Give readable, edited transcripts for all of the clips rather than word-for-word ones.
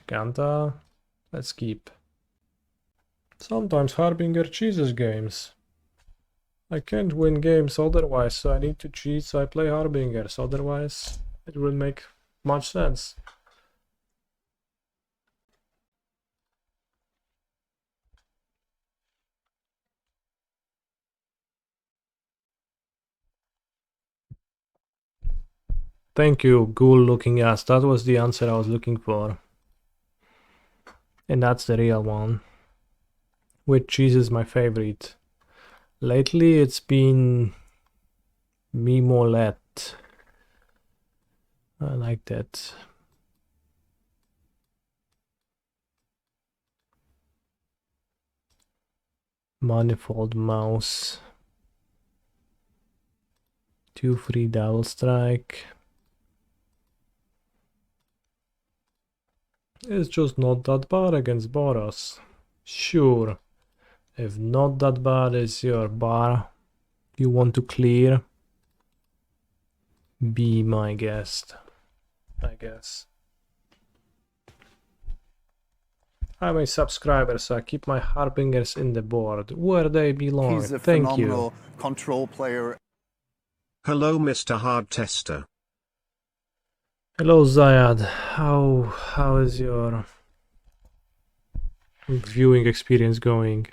Ganta. Let's keep. Sometimes Harbinger cheeses games. I can't win games otherwise, so I need to cheat, so I play Harbingers. Otherwise, it wouldn't make much sense. Thank you, ghoul-looking ass. That was the answer I was looking for. And that's the real one. Which cheese is my favorite? Lately, it's been Mimolette. I like that. Manifold mouse. 2 free double strike. It's just not that bad against Boros. Sure. If not that bad is your bar you want to clear, be my guest, I guess. I'm a subscriber, so I keep my Harbingers in the board where they belong. He's a Thank phenomenal you. control player. Hello, Mr. Hard Tester. Hello, Zayad. How is your viewing experience going?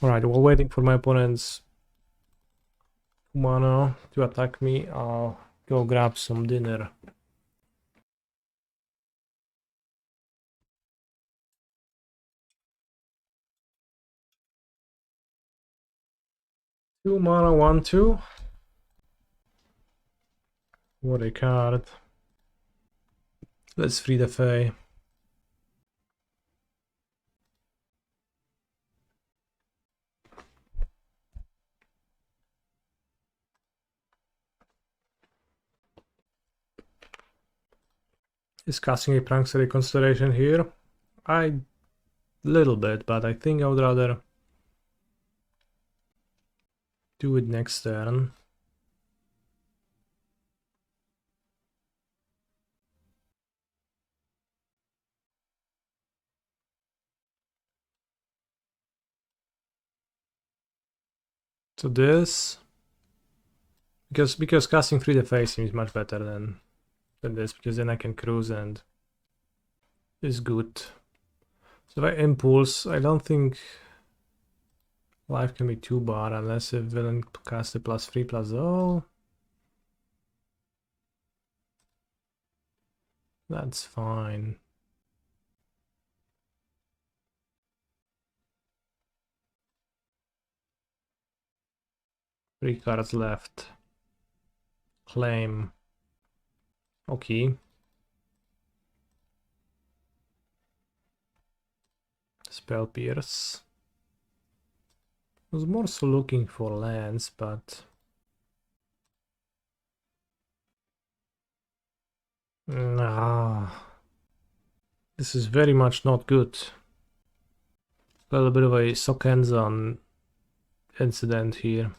Alright, while waiting for my opponent's mana to attack me, I'll go grab some dinner. Two mana, 1/2. What a card. Let's free the Fae. Is casting a Prankster a consideration here? Little bit, but I think I would rather do it next turn. So this, because casting free the Fae seems much better than this, because then I can cruise and is good. So if I impulse, I don't think life can be too bad unless a villain casts a +3/+0. That's fine. Three cards left. Claim. Okay. Spell Pierce. I was more so looking for lands, but this is very much not good. A little bit of a Sokenzan incident here.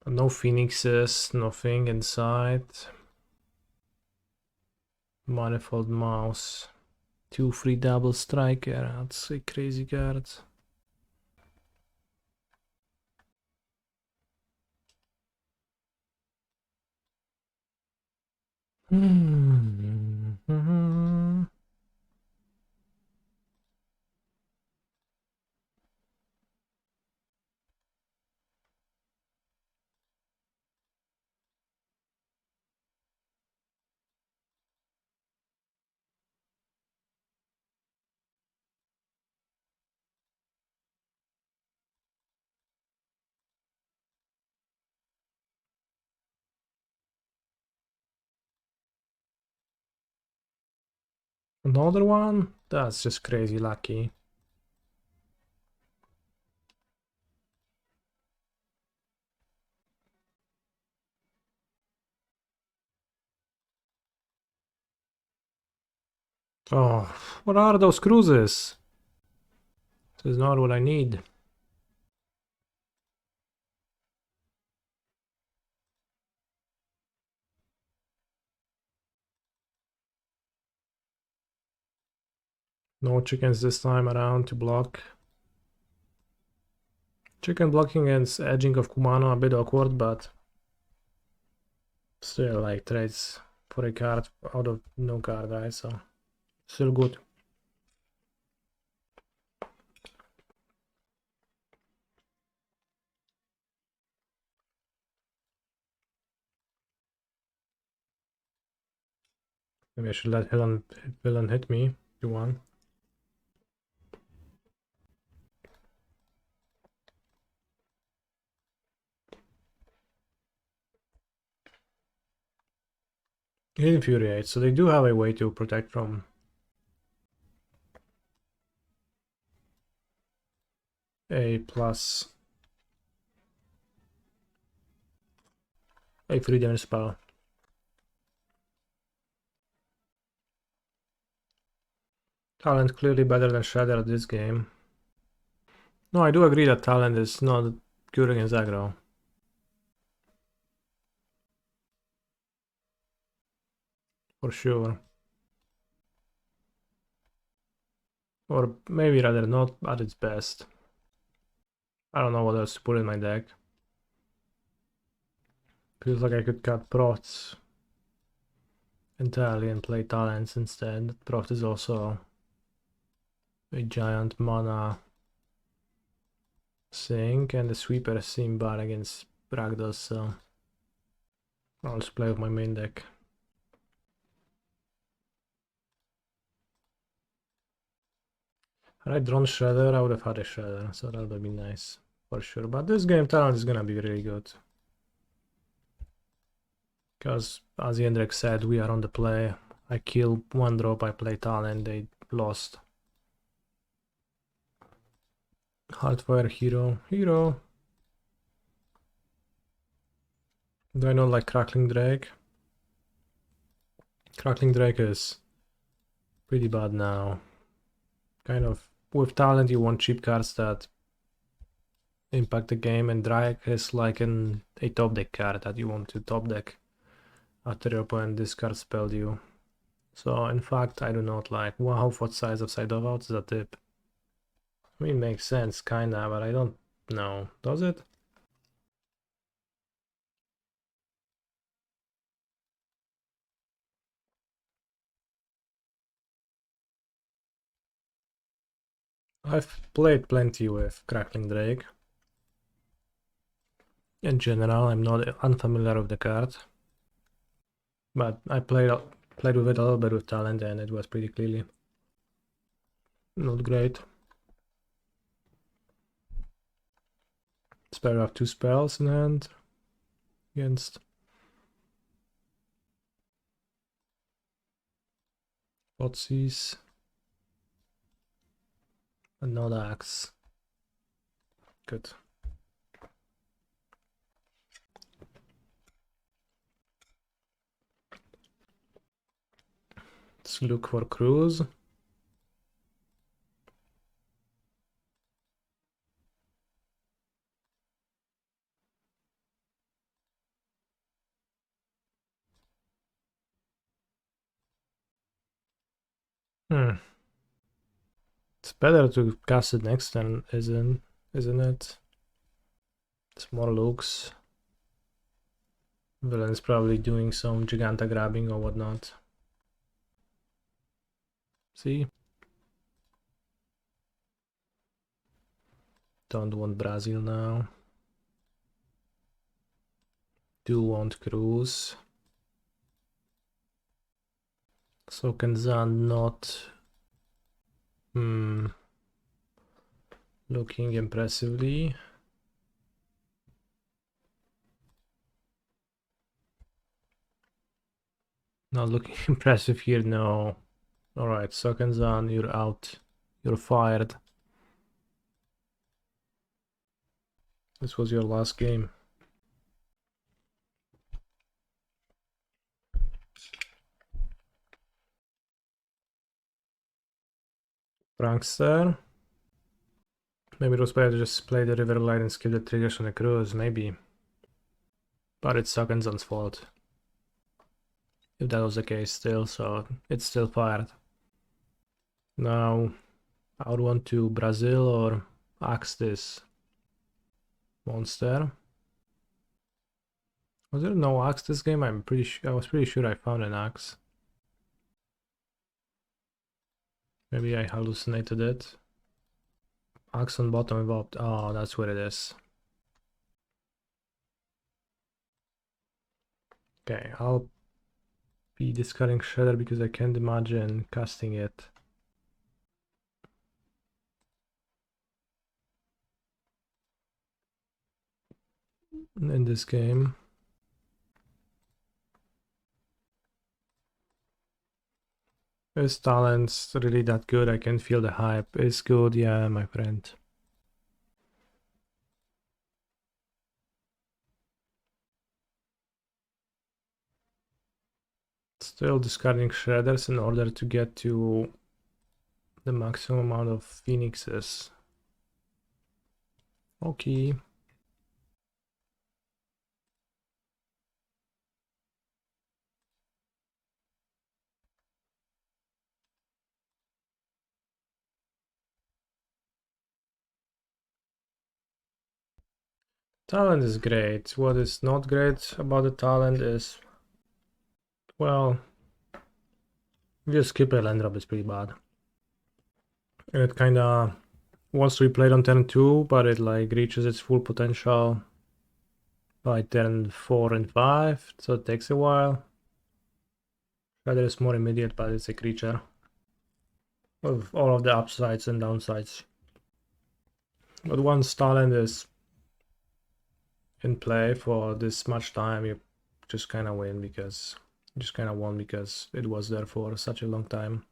No phoenixes, nothing inside. Manifold mouse. 2 free double striker, that's a crazy card. Another one? That's just crazy lucky. Oh, What are those cruises? This is not what I need. No chickens this time around to block. Chicken blocking against edging of Kumano a bit awkward, but still like trades for a card out of no card, right? So still good. Maybe I should let villain hit me if you want. It infuriates, so they do have a way to protect from a plus a 3 damage spell. Talent clearly better than Shredder at this game. No, I do agree that talent is not good against aggro. For sure. Or maybe rather not at its best. I don't know what else to put in my deck. Feels like I could cut Profts entirely and play talents instead. Proft is also a giant mana sink, and the sweepers seem bad against Ragdoll, so I'll just play with my main deck. Had I drawn Shredder, I would have had a Shredder, so that would be nice for sure. But this game talent is gonna be really good. Because as Jendrik said, we are on the play. I kill one drop, I play talent, they lost. Hardfire hero. Do I not like Crackling Drake? Crackling Drake is pretty bad now. Kind of, with talent you want cheap cards that impact the game, and Drake is like a top deck card that you want to top deck after your opponent discard spelled you. So in fact I do not like. Wow, what size of side of out is a tip? I mean, it makes sense kinda, but I don't know. Does it? I've played plenty with Crackling Drake. In general, I'm not unfamiliar with the card. But I played with it a little bit with talent, and it was pretty clearly not great. Spare have 2 spells in hand against Otsis. And not axe. Good. Let's look for cruise. It's better to cast it next turn, isn't it? It's more looks. Villain's probably doing some Giganta grabbing or whatnot. See? Don't want Brazil now. Do want Cruz. Sokenzan not looking impressively. Not looking impressive here, no. Alright, Sokenzan, you're out. You're fired. This was your last game. Prankster. Maybe it was better to just play the Riverglide and skip the triggers on the cruise, maybe. But it's Sokenzan's fault. If that was the case still, so it's still fired. Now, I would want to Brazil or axe this monster. Was there no axe this game? I was pretty sure I found an axe. Maybe I hallucinated it. Axe on bottom involved. Oh, that's what it is. Okay, I'll be discarding Shredder because I can't imagine casting it. In this game. His talent's really that good? I can feel the hype. It's good, yeah, my friend. Still discarding Shredders in order to get to the maximum amount of Phoenixes. Okay. Talent is great. What is not great about the talent is, well, if you skip a land drop, it's pretty bad. And it kinda wants to be played on turn 2, but it like reaches its full potential by turn 4 and 5, so it takes a while. Shredder is more immediate, but it's a creature with all of the upsides and downsides. But once talent is in play for this much time, you just kind of win because you just kind of won because it was there for such a long time.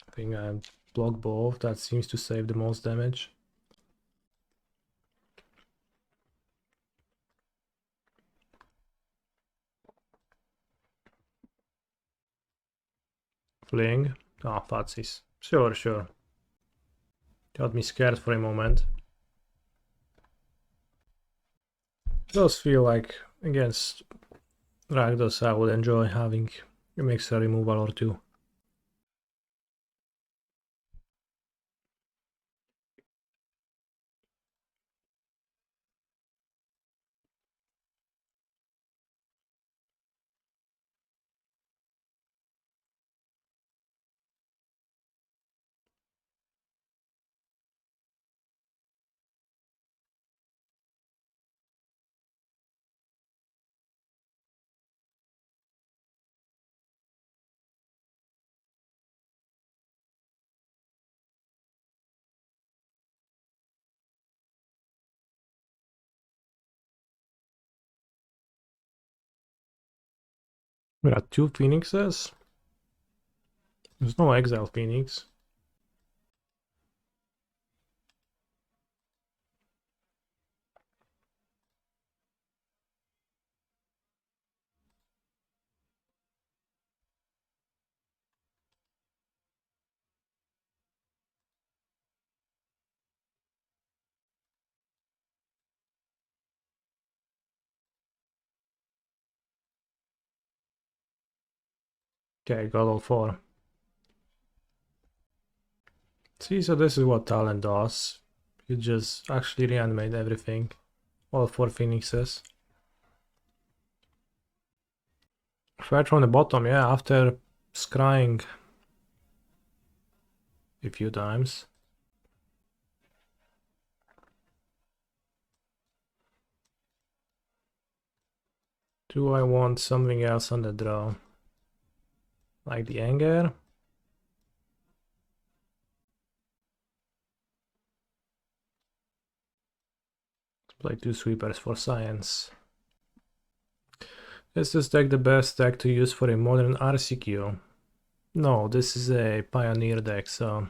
I think I block both. That seems to save the most damage. Fling. Ah, oh, Fatsies. Sure, sure. Got me scared for a moment. Those feel like against Rakdos I would enjoy having a mixer removal or two. We got 2 Phoenixes. There's no Exile Phoenix. Okay, got all 4. See, so this is what talent does. You just actually reanimate everything. All 4 Phoenixes. Right from the bottom, yeah, after scrying a few times. Do I want something else on the draw? Like the anger? Play 2 sweepers for science. Is this deck the best deck to use for a modern RCQ? No, this is a Pioneer deck, so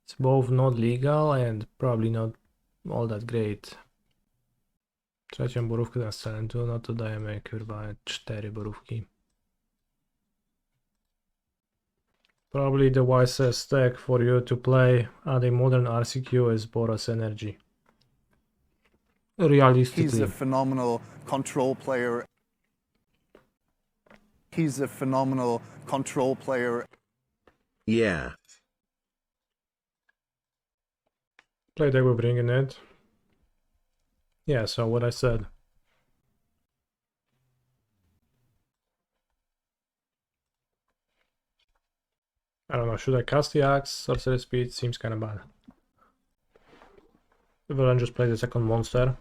it's both not legal and probably not all that great. Trzecią borówkę na talentu, no to dajemy kurwa 4 borówki. Probably the wisest deck for you to play at a modern RCQ is Boros Energy. Realistically. He's a phenomenal control player. He's a phenomenal control player. Yeah. Play deck with bringing it. Yeah, so what I said. I don't know, should I cast the axe? Sorcery speed seems kind of bad. Well, then just play the second monster.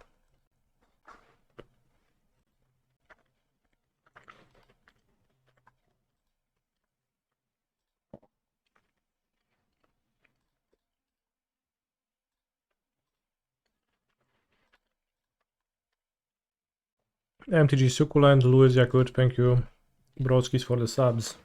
MTG Succulent, Louis Yakut, thank you. Broadskis for the subs.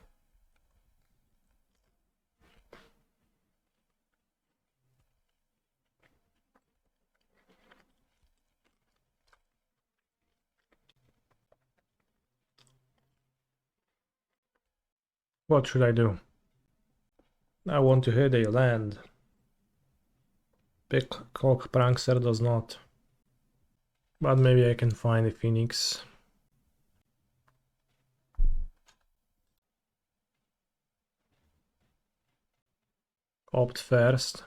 What should I do? I want to hit a land. Picklock Prankster does not. But maybe I can find a Phoenix. Opt first.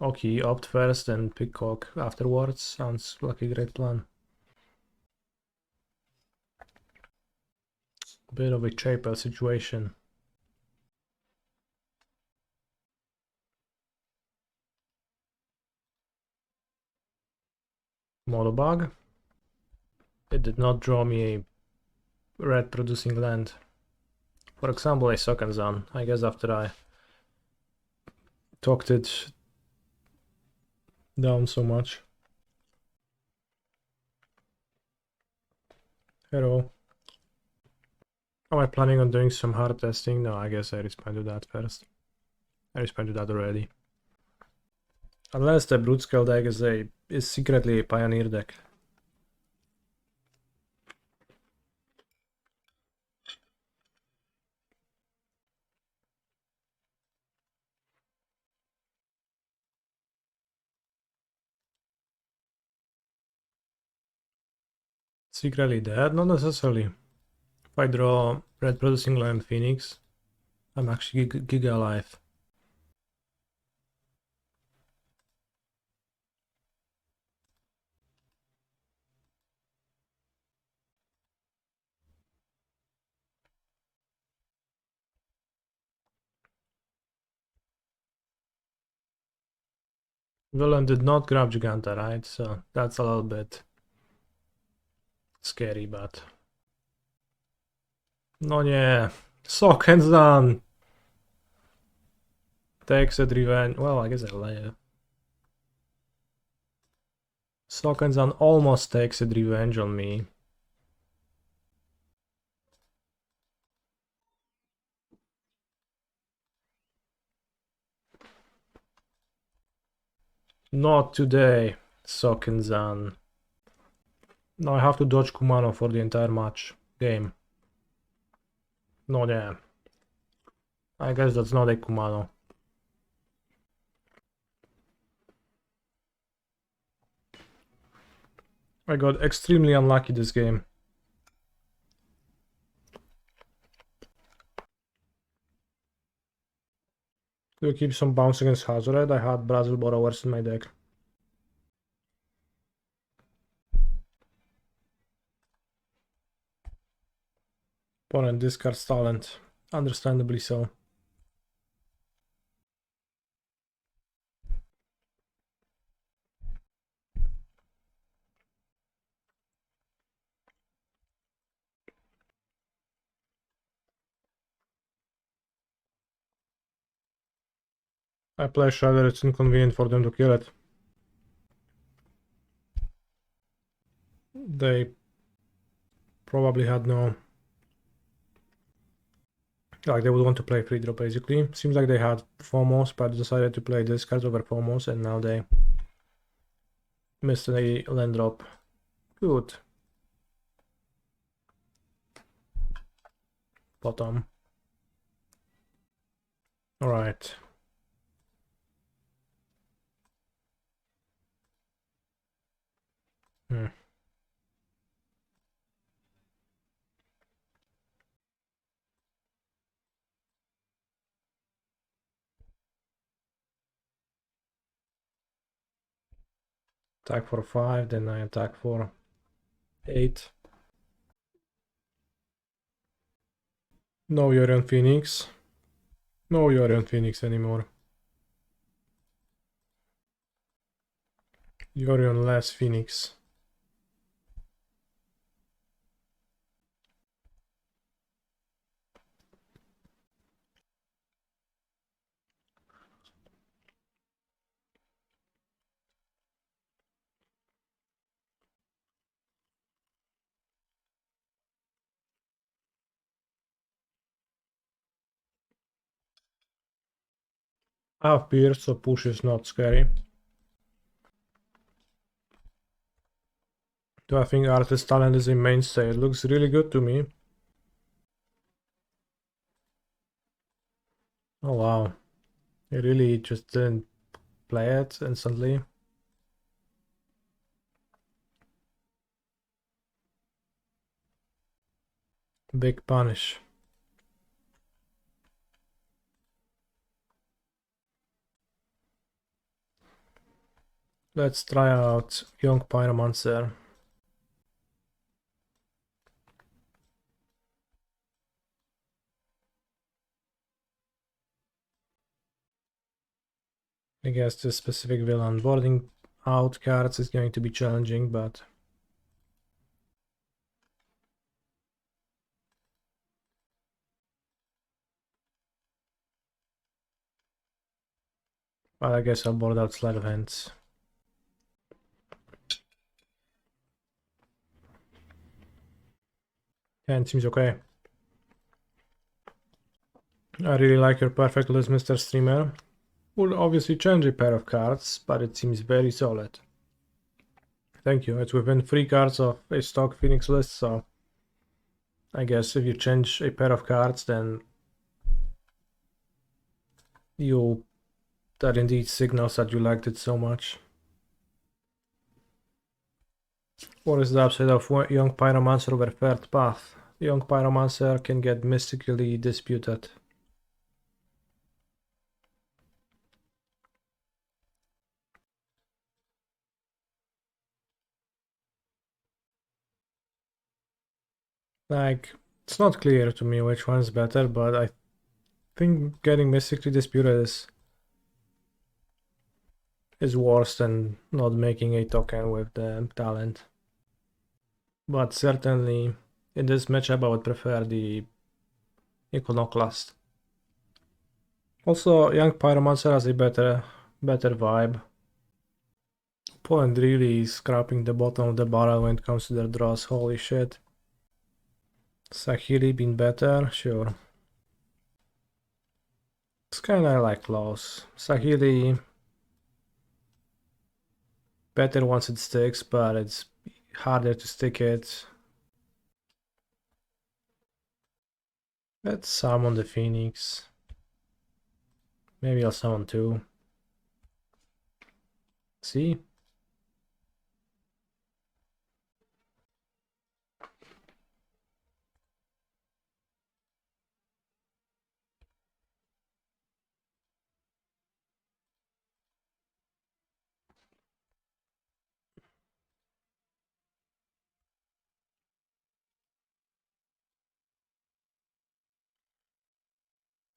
Okay, opt first and Picklock afterwards. Sounds like a great plan. Bit of a chapel situation. Model bug. It did not draw me a red producing land. For example, a Sokenzan. I guess after I talked it down so much. Hello. Am I planning on doing some hard testing? No, I guess I respond to that first. I respond to that already. Unless the brute scale deck is secretly a pioneer deck. Secretly dead? Not necessarily. If I draw red producing land Phoenix, I'm actually giga alive. Villain did not grab Giganta, right? So that's a little bit scary, but... No nie! Sokenzan! Takes it revenge. Well, I guess I'll lay it. Sokenzan almost takes it revenge on me. Not today, Sokenzan. Now I have to dodge Kumano for the entire game. No, yeah. I guess that's not a Kumano. I got extremely unlucky this game. To keep some bounce against Hazard, I had Brazen Borrowers in my deck. Opponent discards talent, understandably so. I play Shadow, it's inconvenient for them to kill it. They probably had no... Like, they would want to play free draw basically. Seems like they had Phomos, but decided to play this card over Phomos, and now they missed a land drop Good. Bottom. Alright. Attack for 5, then I attack for 8. No Young Phoenix. No Young Phoenix anymore. Yorion less Phoenix. I have Pierce, so push is not scary. Do I think Artist Talent is a mainstay? It looks really good to me. Oh wow. He really just didn't play it instantly. Big punish. Let's try out Young Pyromancer. I guess the specific villain boarding out cards is going to be challenging, but I guess I'll board out Sleight of Hands. Yeah, it seems okay. I really like your perfect list, Mr. Streamer. Will obviously change a pair of cards, but it seems very solid. Thank you. It's within 3 cards of a stock Phoenix list, so I guess if you change a pair of cards, then that indeed signals that you liked it so much. What is the upside of Young Pyromancer over third path? Young Pyromancer can get mystically disputed. Like, it's not clear to me which one's better, but I think getting mystically disputed is worse than not making a token with the talent. But certainly, in this matchup I would prefer the Iconoclast. Also, Young Pyromancer has a better vibe. Opponent really scrapping the bottom of the barrel when it comes to their draws, holy shit. Sahili been better? Sure. It's kinda like close. Sahili better once it sticks, but it's harder to stick it. Let's summon the Phoenix. Maybe I'll summon 2. See?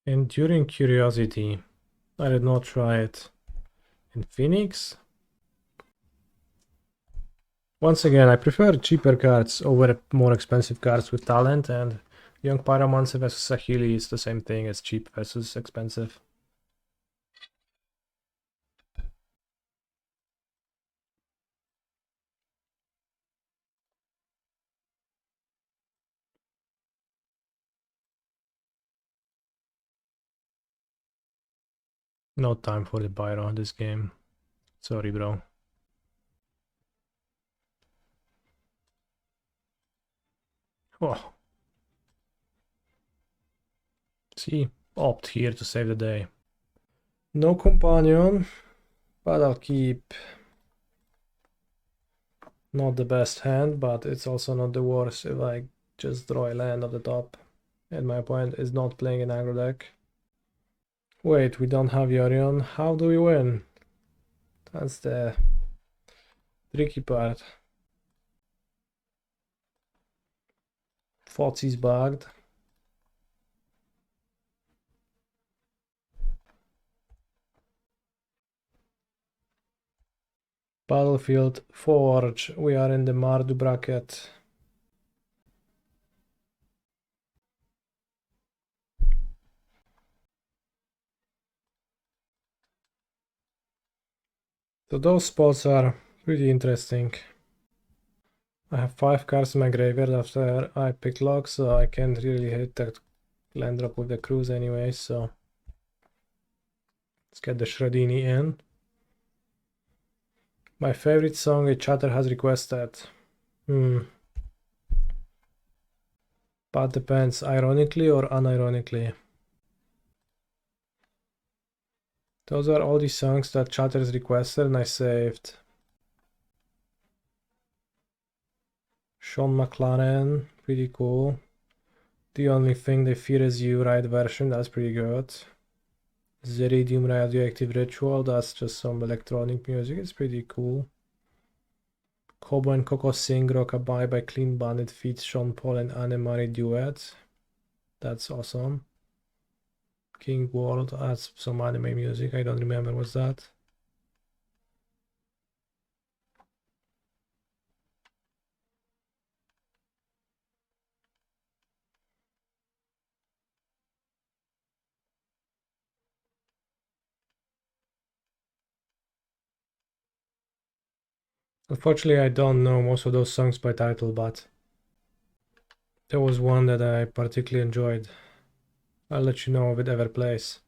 Enduring Curiosity. I did not try it. In Phoenix? Once again, I prefer cheaper cards over more expensive cards with talent, and Young Pyromancer vs Sahili is the same thing as cheap versus expensive. No time for the Pyro in this game. Sorry, bro. Oh. See, opt here to save the day. No companion, but I'll keep. Not the best hand, but it's also not the worst if I just draw a land at the top. And my opponent is not playing an aggro deck. Wait, we don't have Yorion. How do we win? That's the tricky part. Fotsy's bugged. Battlefield Forge. We are in the Mardu bracket. So those spots are pretty interesting. I have 5 cards in my graveyard after I Picklock, so I can't really hit that land drop with the cruise anyway, so let's get the Shredini in. My favorite song a chatter has requested. But depends, ironically or unironically. Those are all the songs that chatters requested and I saved. Sean McLaren, pretty cool. The Only Thing They Fear Is You, right version, that's pretty good. Zeridium Radioactive Ritual, that's just some electronic music, it's pretty cool. Kobo and Coco Sing Rockabye by Clean Bandit feats Sean Paul and Anne-Marie duet. That's awesome. King World, that's some anime music, I don't remember what's that. Unfortunately, I don't know most of those songs by title, but there was one that I particularly enjoyed. I'll let you know if it ever plays.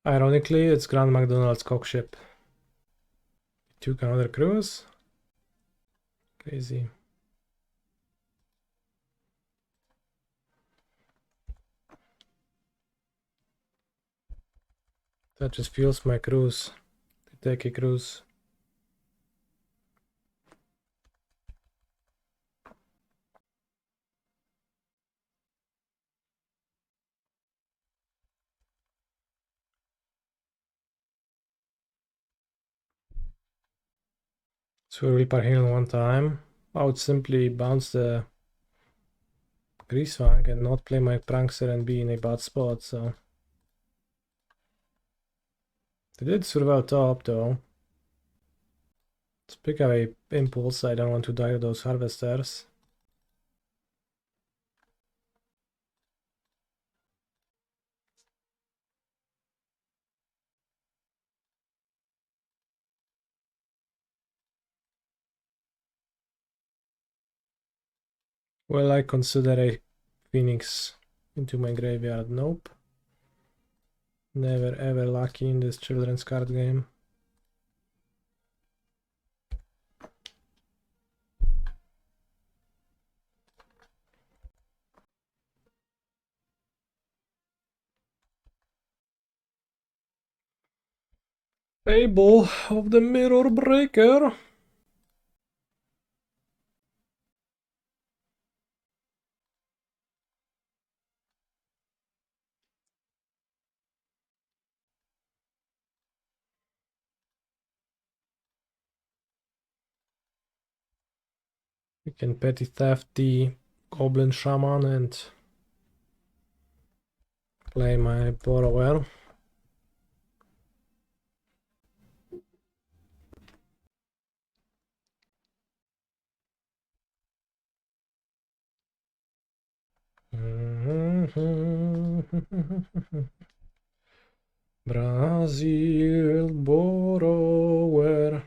Ironically, it's Grand McDonald's cockship. Took another cruise? Crazy. That just fuels my cruise. To take a cruise. So we repair heal one time. I would simply bounce the Greasefang and not play my Prankster and be in a bad spot, so. They did survive top though. Let's pick up a Impulse, I don't want to die to those Harvesters. Will I consider a Phoenix into my graveyard? Nope. Never ever lucky in this children's card game. Fable of the Mirror Breaker. We can petty theft the Goblin Shaman and play my Borrower. Brazen Borrower.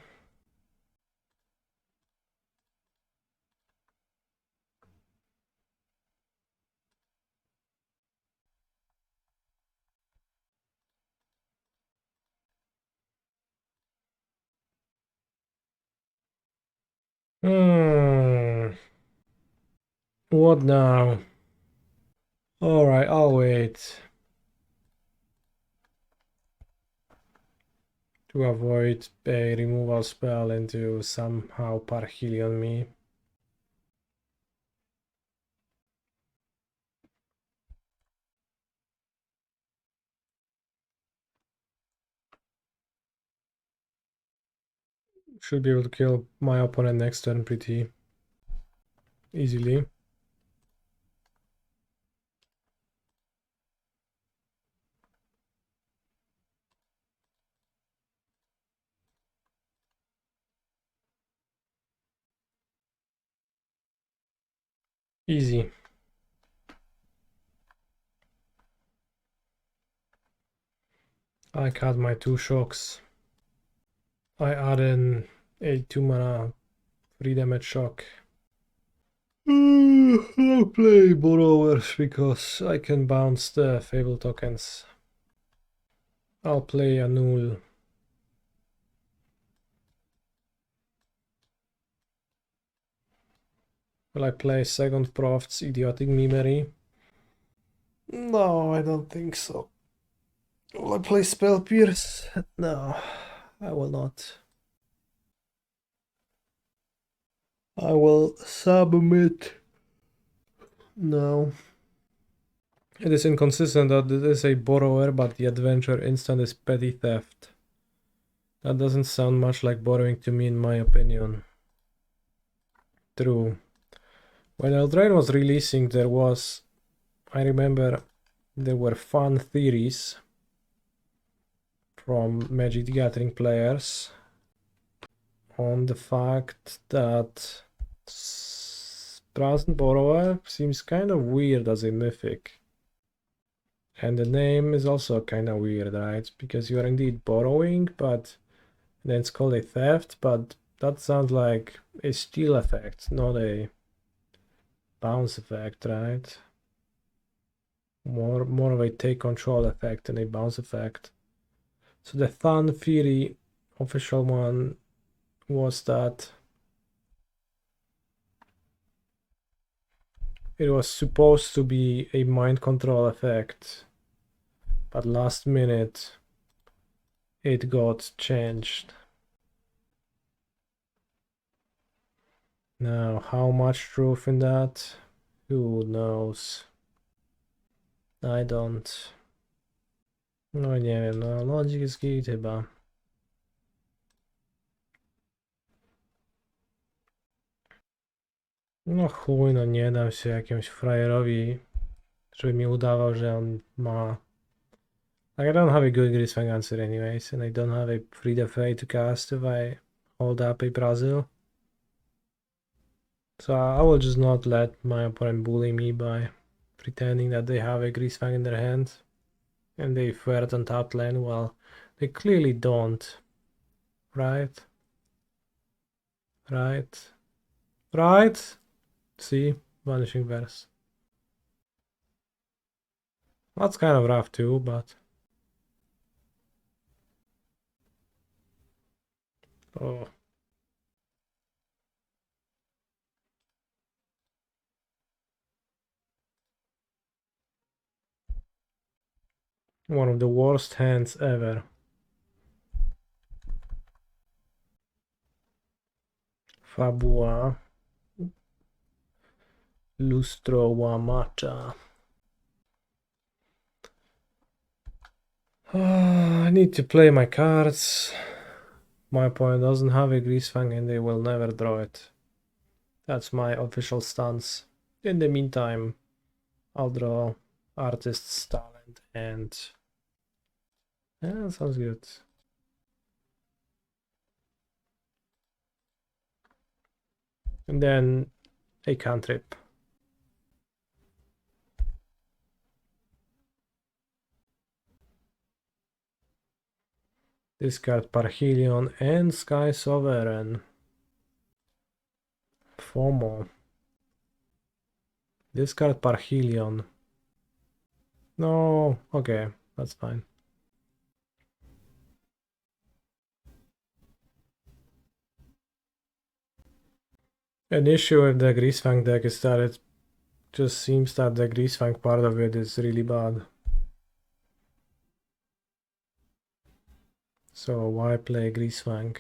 What now? Alright, I'll wait. To avoid a removal spell into somehow Parhelion me. Should be able to kill my opponent next turn pretty easily. Easy. I cut my 2 shocks. I add in a 2 mana 3 damage shock. I'll play Borrowers because I can bounce the Fable tokens. I'll play Annul. Will I play second Proft's Idiotic Memory? No, I don't think so. Will I play Spell Pierce? No, I will not. I will submit. No. It is inconsistent that it is a borrower, but the adventure instant is petty theft. That doesn't sound much like borrowing to me, in my opinion. True. When Eldraine was releasing, I remember there were fun theories from Magic the Gathering players on the fact that Brazen Borrower seems kind of weird as a mythic. And the name is also kind of weird, right? Because you are indeed borrowing, but then it's called a theft, but that sounds like a steal effect, not a bounce effect, right? More of a take control effect than a bounce effect. So the fun theory, official one, was that it was supposed to be a mind control effect, but last minute it got changed. Now, how much truth in that? Who knows? I don't. No nie wiem, no Logic jest git chyba. No chuj, no nie dam się jakiemuś frajerowi, żeby mi udawał, że on ma... Like, I don't have a good Grisfang answer anyways, and I don't have a free FA to cast if I hold up a Brazil. So I will just not let my opponent bully me by pretending that they have a Grisfang in their hand and they threat on top lane. Well, they clearly don't. Right? Right? Right? See? Vanishing Verse. That's kind of rough too, but... Oh. One of the worst hands ever. Fabua. Lustro Wamacha. I need to play my cards. My opponent doesn't have a Grisfang and they will never draw it. That's my official stance. In the meantime, I'll draw Artist's Talent and... Yeah, that sounds good. And then a cantrip. Discard Parhelion and Sky Sovereign. FOMO. Discard Parhelion. No, okay, that's fine. An issue with the Greasefang deck is that it just seems that the Greasefang part of it is really bad. So why play Greasefang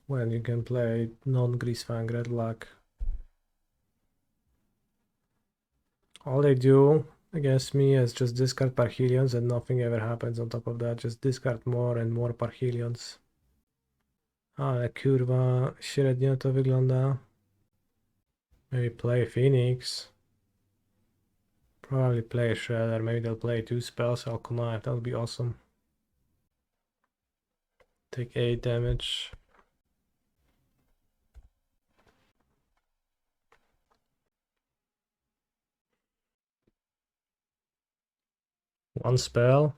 when you can play non-Greasefang Red Black? All they do against me is just discard Parhelions and nothing ever happens on top of that. Just discard more and more Parhelions. Ale kurwa, średnio to wygląda. Maybe play Phoenix. Probably play a Shredder. Maybe they'll play 2 spells. I'll connive. That would be awesome. Take 8 damage. One spell.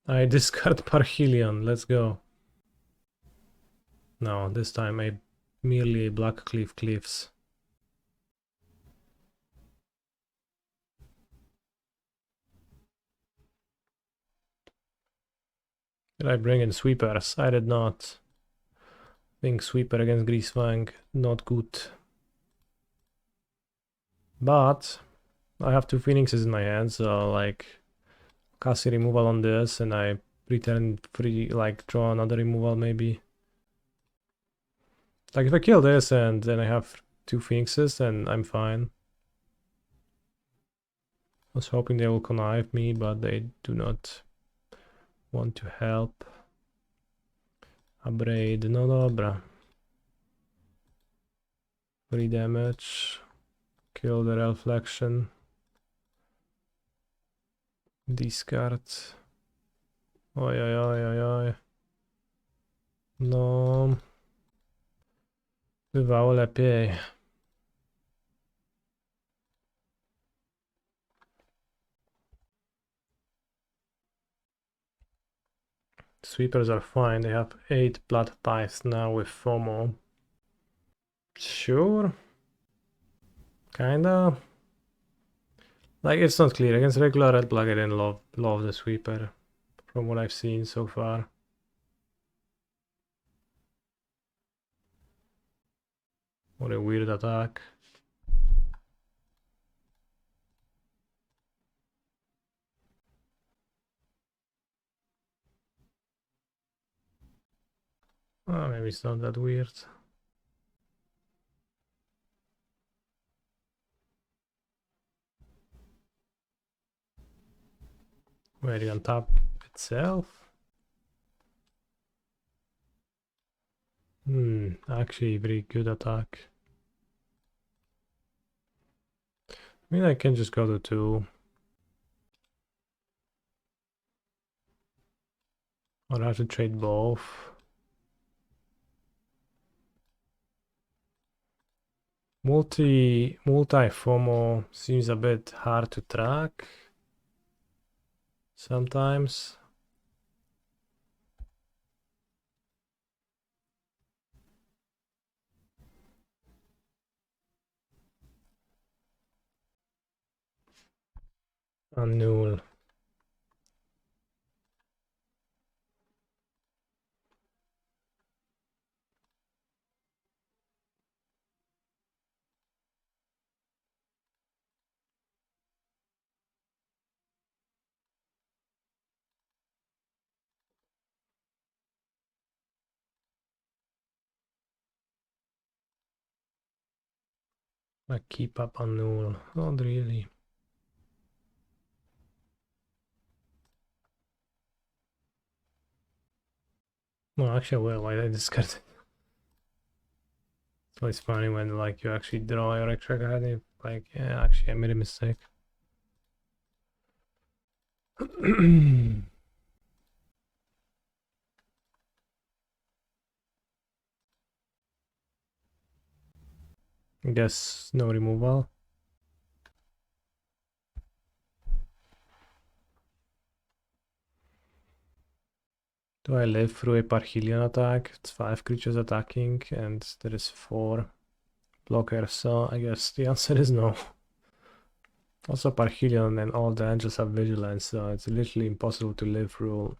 I discard Parhelion. Let's go. No, this time merely a Black Cliffs. Did I bring in sweepers? I did not. Think sweeper against Greasefang, not good. But I have 2 Phoenixes in my hand, so like cast a removal on this and I return free, like draw another removal maybe. Like if I kill this and then I have 2 Phoenixes, then I'm fine. I was hoping they will connive me, but they do not want to help. Abrade, no dobra. 3 damage. Kill the reflection. Discard. Oj, oj, oj, oj, oj. No. Bywało lepiej. Sweepers are fine. They have 8 blood tithes now with FOMO. Sure. Kinda. Like it's not clear. Against regular red black I didn't love the sweeper from what I've seen so far. What a weird attack. Oh, maybe it's not that weird. Where you untap itself? Actually very good attack. I mean I can just go to 2. Or I have to trade both. Multi FOMO seems a bit hard to track sometimes. Annul. I keep up Annul. Not really. No, actually, well, I discard it. So it's funny when like you actually draw your extra card and like, yeah, actually I made a mistake. I guess no removal. Do I live through a Parhelion attack? It's 5 creatures attacking and there is 4 blockers, so I guess the answer is no. Also Parhelion and all the angels have vigilance, so it's literally impossible to live through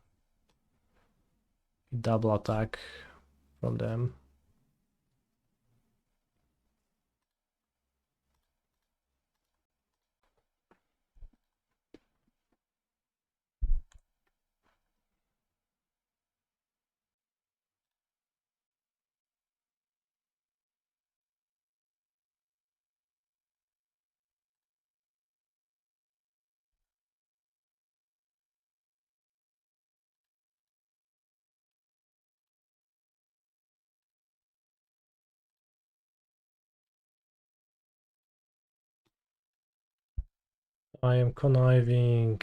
double attack from them. I am conniving.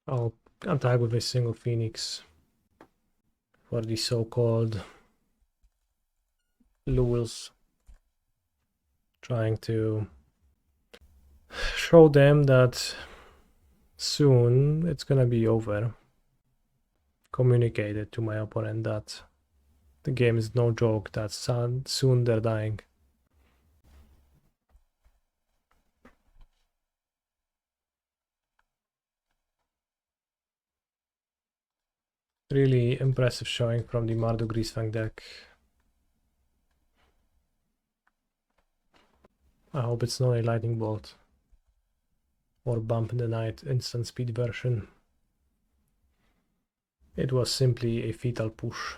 I'll attack with a single Phoenix for the so-called lulz, trying to show them that soon it's gonna be over. Communicate it to my opponent that the game is no joke, that soon they're dying. Really impressive showing from the Marduk Greasefang deck. I hope it's not a lightning bolt or bump in the night instant speed version. It was simply a fetal push.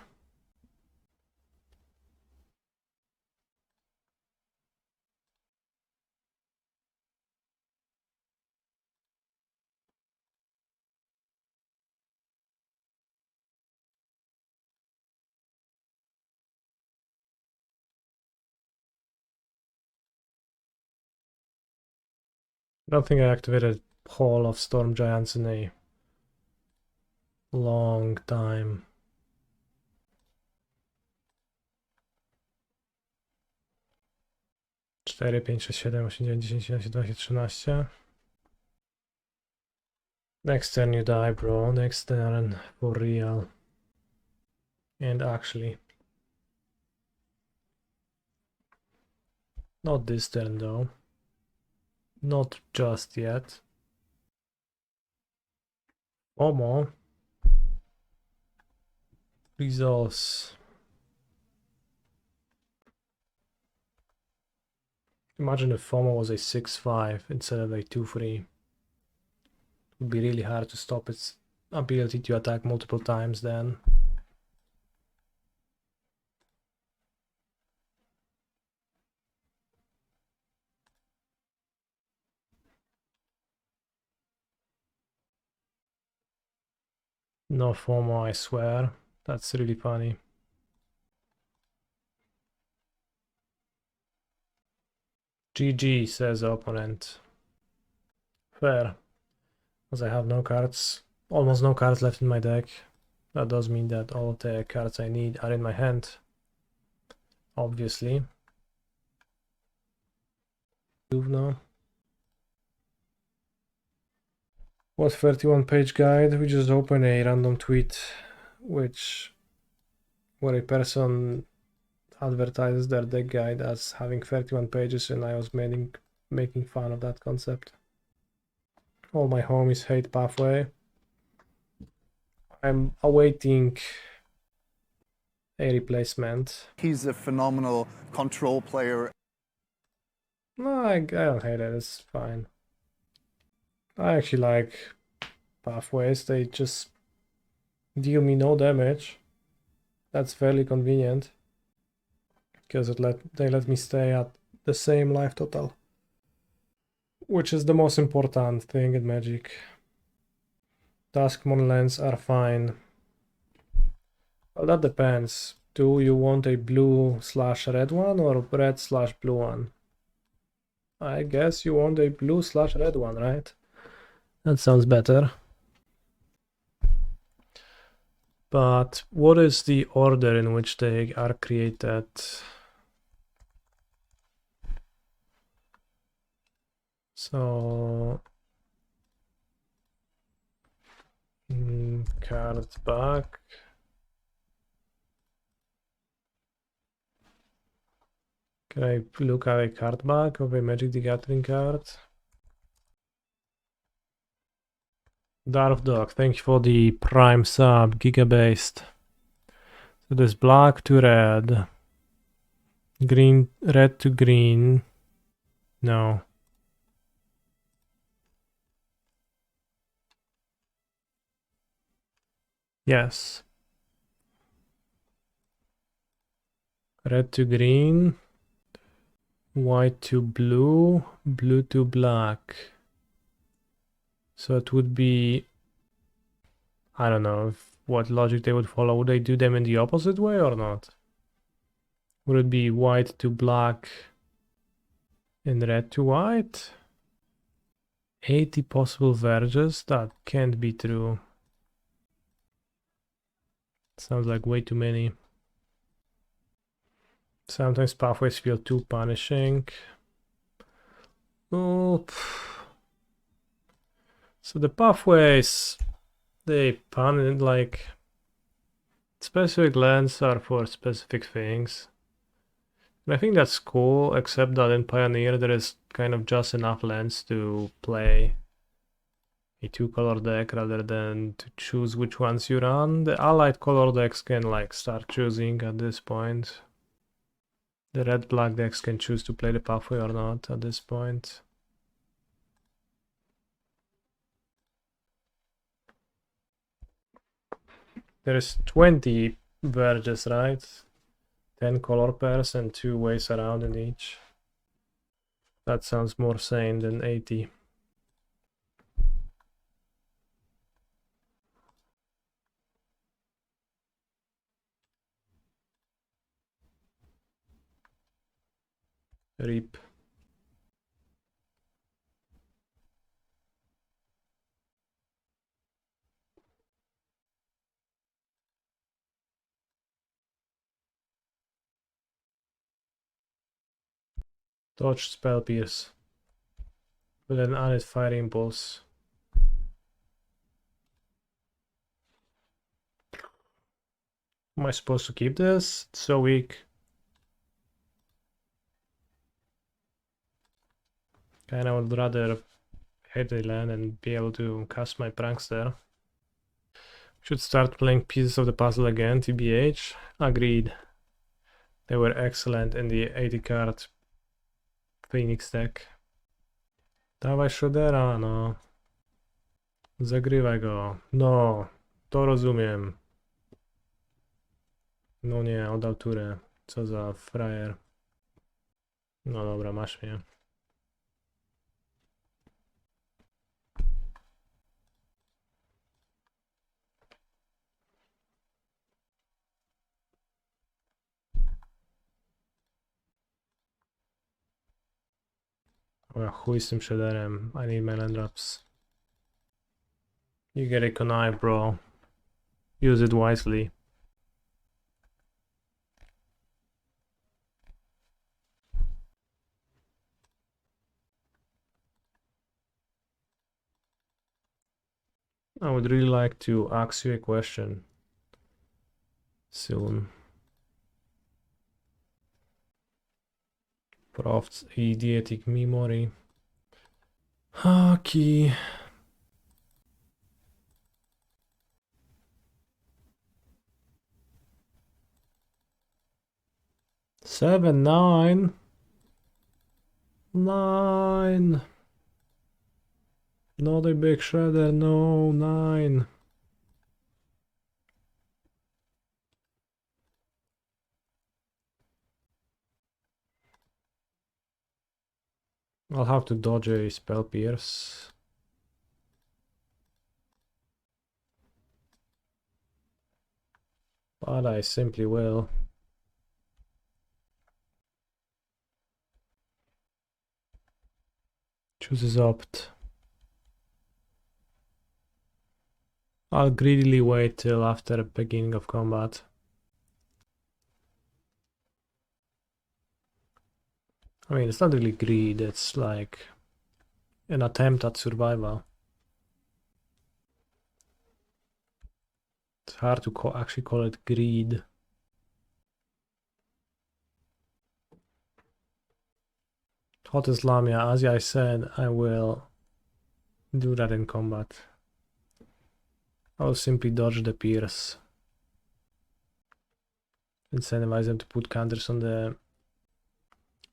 I don't think I activated Hall of Storm Giants in a long time. Cztery, 5, 6, 7, 8, 9, 10, 11, 12, 13. Next turn you die, bro. Next turn, for real. And actually. Not this turn though. Not just yet. Omo. Resolves. Imagine if FOMO was a 6-5 instead of a 2-3. It would be really hard to stop its ability to attack multiple times then. No FOMO, I swear. That's really funny. GG, says the opponent. Fair. As I have no cards, almost no cards left in my deck. That does mean that all of the cards I need are in my hand. Obviously. What 31-page guide? We just opened a random tweet where a person advertises their deck guide as having 31 pages, and I was making fun of that concept. All my homies hate Pathway. I'm awaiting a replacement. He's a phenomenal control player. No, I don't hate it, it's fine. I actually like Pathways, they just deal me no damage. That's fairly convenient, because they let me stay at the same life total, which is the most important thing in Magic. Taskmon lands are fine. Well, that depends. Do you want a blue/red one or red/blue one? I guess you want a blue/red one, right? That sounds better. But what is the order in which they are created? So card back. Can I look at a card back of a Magic the Gathering card? Darth Dog, thank you for the Prime sub, Giga-based. So there's black to red, green, red to green. No. Yes. Red to green, white to blue, blue to black. So it would be, I don't know what logic they would follow. Would they do them in the opposite way or not? Would it be white to black and red to white? 80 possible verges? That can't be true. Sounds like way too many. Sometimes pathways feel too punishing. Oh, so the pathways, they punish, like, specific lands are for specific things. And I think that's cool, except that in Pioneer there is kind of just enough lands to play a 2-color deck rather than to choose which ones you run. The allied color decks can like start choosing at this point. The red-black decks can choose to play the pathway or not at this point. There is 20 verges, right? 10 color pairs and 2 ways around in each. That sounds more sane than 80. RIP. Dodge Spell Pierce with an added Fire Impulse. Am I supposed to keep this? It's so weak. Kinda would rather hit the land and be able to cast my Prankster. Should start playing Pieces of the Puzzle again, TBH. Agreed. They were excellent in the 80 card Phoenix deck. Dawaj Shreddera, no. Zagrywaj go. No, to rozumiem. No nie, oddał turę. Co za frajer. No dobra, masz mnie. O chuj z tym shaderem. I need my land drops. You get a connive, bro. Use it wisely. I would really like to ask you a question soon. Proft's Eidetic memory. Hockey. Seven, 9. 9. Not a big shredder, no, 9. I'll have to dodge a Spell Pierce. But I simply will. Chooses Opt. I'll greedily wait till after the beginning of combat. I mean, it's not really greed, it's like an attempt at survival. It's hard to actually call it greed. Hot Islamia, as I said, I will do that in combat. I will simply dodge the Pierce. Incentivize them to put counters on the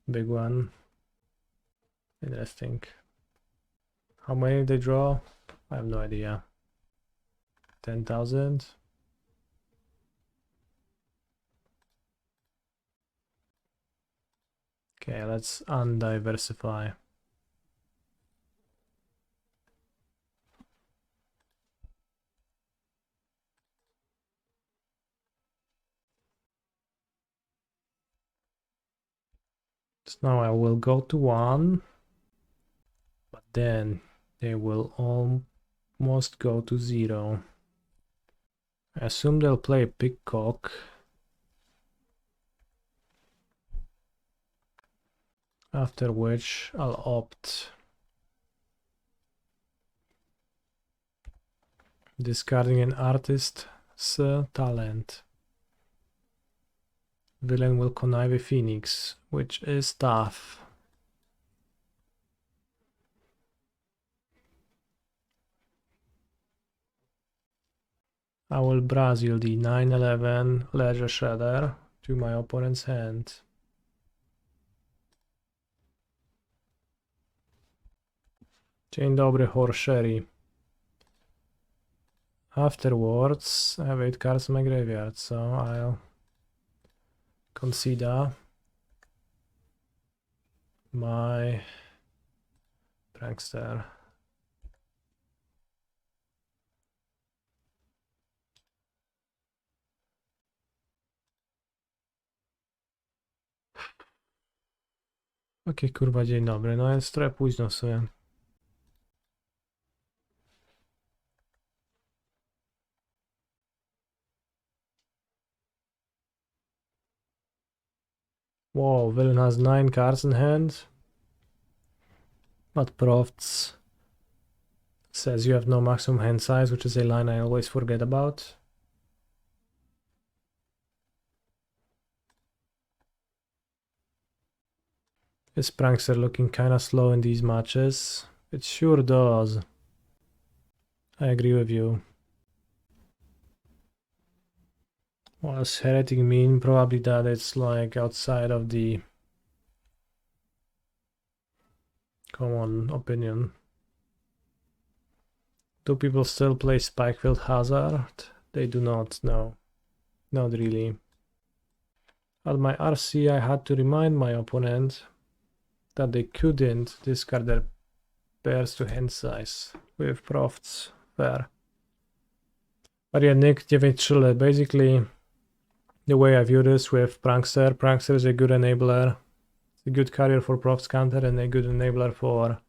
big one. Interesting. How many they draw? I have no idea. 10,000. Okay, let's undiversify. So now I will go to 1, but then they will almost go to 0. I assume they'll play Picklock. After which I'll opt discarding an artist's talent. Villain will connive a Phoenix, which is tough. I will Brazil the 9/11 Ledger Shredder to my opponent's hand. Dzień dobry, SORCERY. Afterwards, I have 8 cards in my graveyard, so I'll consider my Prankster. Okej, kurwa, dzień dobry. No jest trochę późno sobie. Whoa, villain has 9 cards in hand. But Proft says you have no maximum hand size, which is a line I always forget about. Is Prankster looking kinda slow in these matches? It sure does. I agree with you. What does Heretic mean? Probably that it's like outside of the common opinion. Do people still play Spikefield Hazard? They do not, no. Not really. At my RC I had to remind my opponent that they couldn't discard their pairs to hand size with Profts. Fair. But yeah, Nick 93, basically the way I view this with Prankster is a good enabler. It's a good carrier for Proft's counter and a good enabler for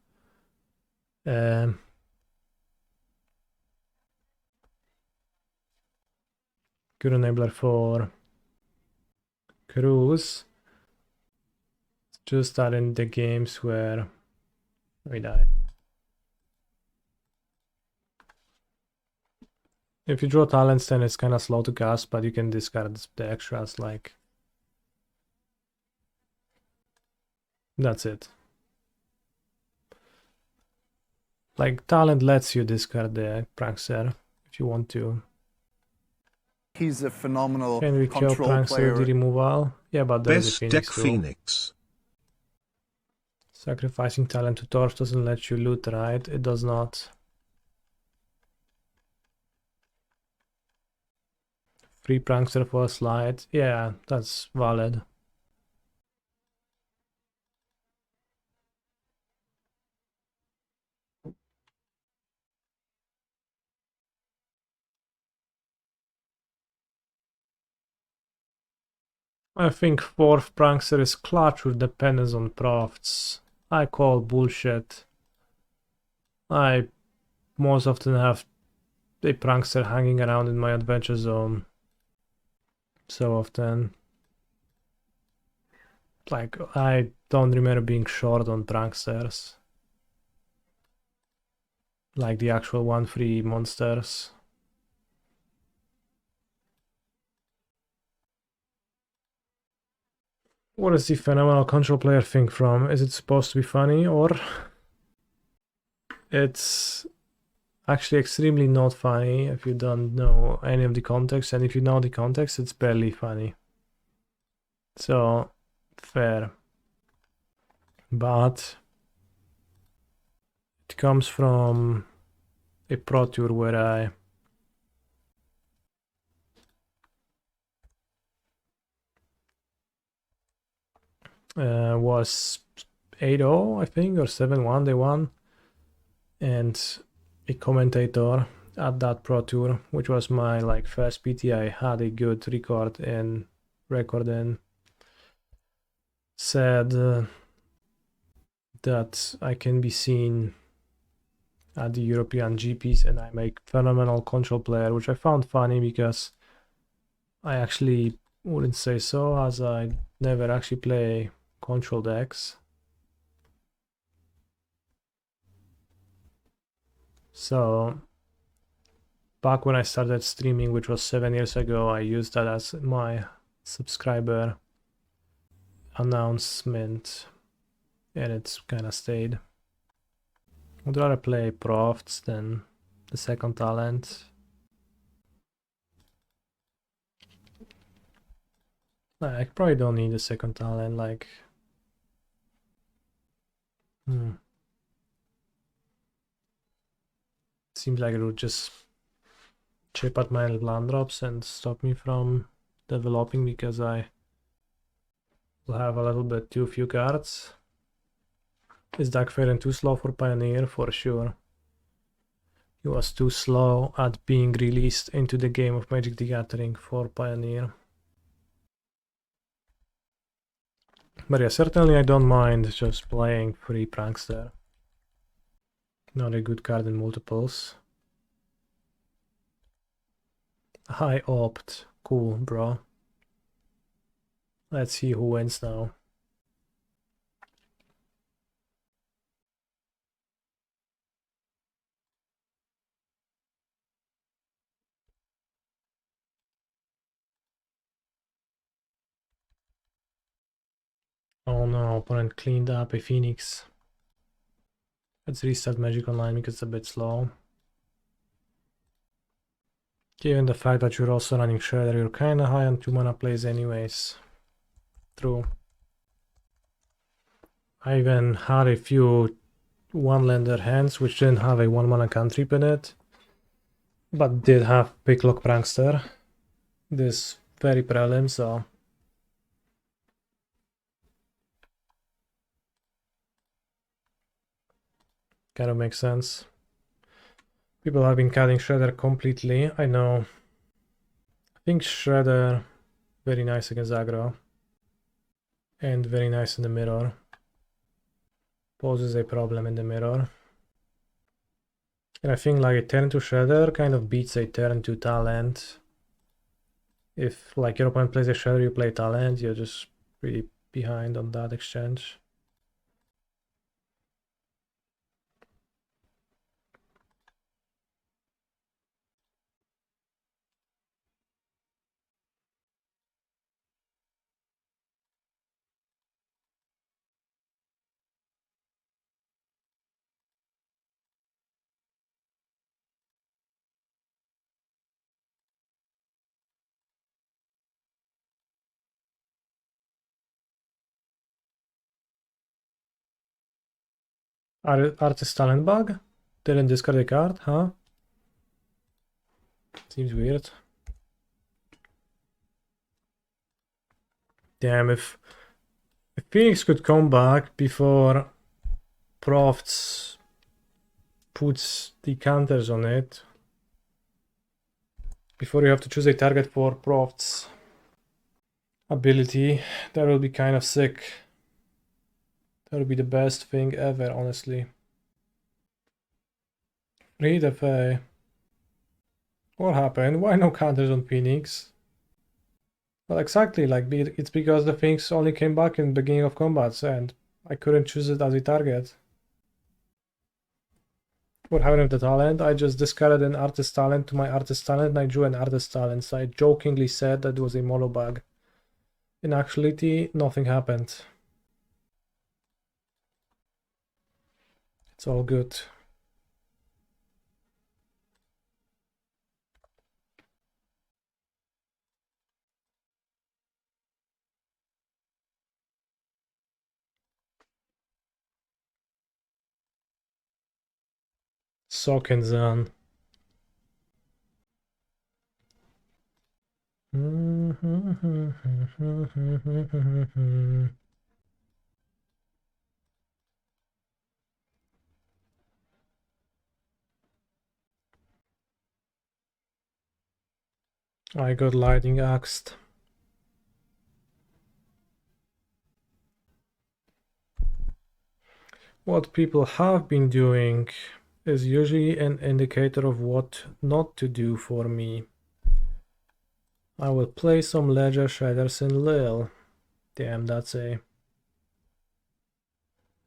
Cruise. Just that in the games where we die. If you draw talents, then it's kind of slow to cast, but you can discard the extras, like... That's it. Like, talent lets you discard the Prankster if you want to. He's a phenomenal Can we kill control Prankster player. with the removal? Yeah, but there's a Best Phoenix deck too. Phoenix. Sacrificing talent to Torch doesn't let you loot, right? It does not. Free Prankster for a slide. Yeah, that's valid. I think 4th Prankster is clutch with dependence on Profts. I call bullshit. I most often have a Prankster hanging around in my adventure zone. So often. Like, I don't remember being short on Pranksters. Like the actual 1-3 monsters. What does the phenomenal control player think from? Is it supposed to be funny, or it's actually extremely not funny if you don't know any of the context, and if you know the context, it's barely funny. So, fair. But it comes from a Pro Tour where I was 8-0, I think, or 7-1 they won. And a commentator at that Pro Tour, which was my like first PT, I had a good record in, said that I can be seen at the European GPs and I'm a phenomenal control player, which I found funny because I actually wouldn't say so, as I never actually play control decks. So back when I started streaming, which was 7 years ago, I used that as my subscriber announcement, and it's kind of stayed. I'd rather play Profts than the second talent. I probably don't need the second talent, like... Seems like it would just chip at my land drops and stop me from developing because I will have a little bit too few cards. Is Darkfairen too slow for Pioneer? For sure. He was too slow at being released into the game of Magic the Gathering for Pioneer. But yeah, certainly I don't mind just playing free Prankster. Not a good card in multiples. High opt. Cool, bro. Let's see who wins now. Oh no, opponent cleaned up a Phoenix. Let's restart Magic Online because it's a bit slow. Given the fact that you're also running Shredder, you're kinda high on 2 mana plays anyways. True. I even had a few one-lander hands which didn't have a 1 mana cantrip in it, but did have Picklock Prankster this very prelim, so... kind of makes sense. People have been cutting Shredder completely, I know. I think Shredder, very nice against aggro. And very nice in the mirror. Poses a problem in the mirror. And I think like a turn to Shredder kind of beats a turn to Talent. If like your opponent plays a Shredder, you play Talent, you're just pretty behind on that exchange. Artist Talent bug? Didn't discard a card, huh? Seems weird. Damn, if Phoenix could come back before Profts puts the counters on it, before you have to choose a target for Proft's ability, that will be kind of sick. That would be the best thing ever, honestly. Read FA. What happened? Why no counters on Phoenix? Well, exactly, like it's because the Phoenix only came back in the beginning of combats and I couldn't choose it as a target. What happened with the talent? I just discarded an artist talent to my artist talent and I drew an artist talent, so I jokingly said that it was a mono bug. In actuality, nothing happened. It's all good. Sokenzan. I got lightning axed. What people have been doing is usually an indicator of what not to do for me. I will play some ledger shredders in Lil. Damn, that's a